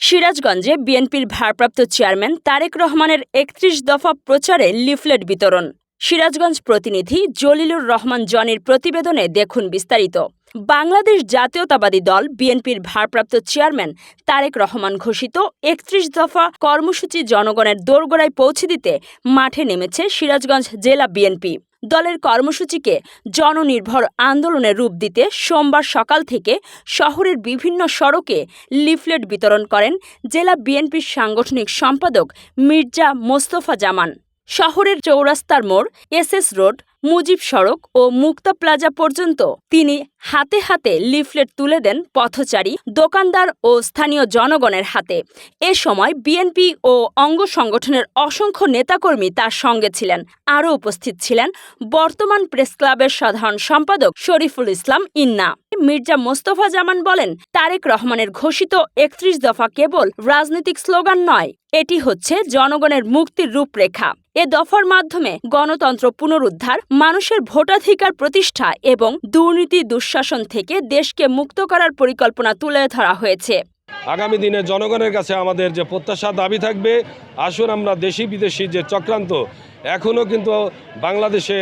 সিরাজগঞ্জে বিএনপির ভারপ্রাপ্ত চেয়ারম্যান তারেক রহমানের ৩১ দফা প্রচারে লিফলেট বিতরণ। সিরাজগঞ্জ প্রতিনিধি জলিলুর রহমান জনির প্রতিবেদনে দেখুন বিস্তারিত। বাংলাদেশ জাতীয়তাবাদী দল বিএনপির ভারপ্রাপ্ত চেয়ারম্যান তারেক রহমান ঘোষিত ৩১ দফা কর্মসূচি জনগণের দোরগোড়ায় পৌঁছে দিতে মাঠে নেমেছে সিরাজগঞ্জ জেলা বিএনপি। দলের কর্মসূচিকে জননির্ভর আন্দোলনের রূপ দিতে সোমবার সকাল থেকে শহরের বিভিন্ন সড়কে লিফলেট বিতরণ করেন জেলা বিএনপির সাংগঠনিক সম্পাদক মির্জা মোস্তফা জামান। শহরের চৌরাস্তার মোড়, এসএস রোড, মুজিব সড়ক ও মুক্তা প্লাজা পর্যন্ত তিনি হাতে হাতে লিফলেট তুলে দেন পথচারী, দোকানদার ও স্থানীয় জনগণের হাতে। এ সময় বিএনপি ও অঙ্গ সংগঠনের অসংখ্য নেতাকর্মী তার সঙ্গে ছিলেন। আরও উপস্থিত ছিলেন বর্তমান প্রেস ক্লাবের সাধারণ সম্পাদক শরীফুল ইসলাম ইন্না। মির্জা মোস্তফা জামান বলেন, তারেক রহমানের ঘোষিত ৩১ দফা কেবল রাজনৈতিক স্লোগান নয়, এটি হচ্ছে জনগণের মুক্তির রূপরেখা। এ দফার মাধ্যমে গণতন্ত্র পুনরুদ্ধার, মানুষের ভোটাধিকার প্রতিষ্ঠা এবং দুর্নীতি দুঃশাসন থেকে দেশকে মুক্ত করার পরিকল্পনা তুলে ধরা হয়েছে। আগামী দিনে জনগণের কাছে আমাদের যে প্রত্যাশা দাবি থাকবে, আসুন আমরা দেশি বিদেশি যে চক্রান্ত এখনও কিন্তু বাংলাদেশে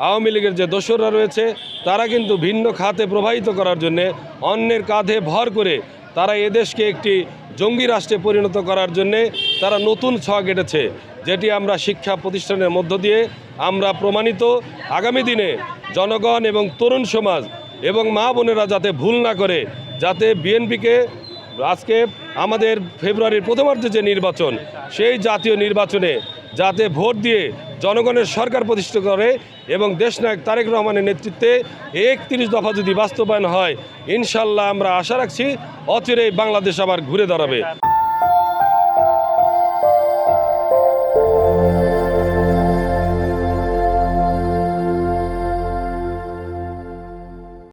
আওয়ামী লীগের যে দোসররা রয়েছে, তারা কিন্তু ভিন্ন খাতে প্রবাহিত করার জন্যে অন্যের কাঁধে ভর করে তারা এদেশকে একটি জঙ্গি রাষ্ট্রে পরিণত করার জন্যে তারা নতুন ছক এঁটেছে, যেটি আমরা শিক্ষা প্রতিষ্ঠানের মধ্য দিয়ে আমরা প্রমাণিত। আগামী দিনে জনগণ এবং তরুণ সমাজ এবং মা বোনেরা যাতে ভুল না করে, যাতে বিএনপিকে আজকে আমাদের ফেব্রুয়ারির প্রথমার্ধে যে নির্বাচন, সেই জাতীয় নির্বাচনে যাতে ভোট দিয়ে জনগণের সরকার প্রতিষ্ঠা করে এবং দেশনায়ক তারেক রহমানের নেতৃত্বে ৩১ দফা যদি বাস্তবায়ন হয়, ইনশাল্লাহ আমরা আশা রাখছি অচিরেই বাংলাদেশ আবার ঘুরে দাঁড়াবে।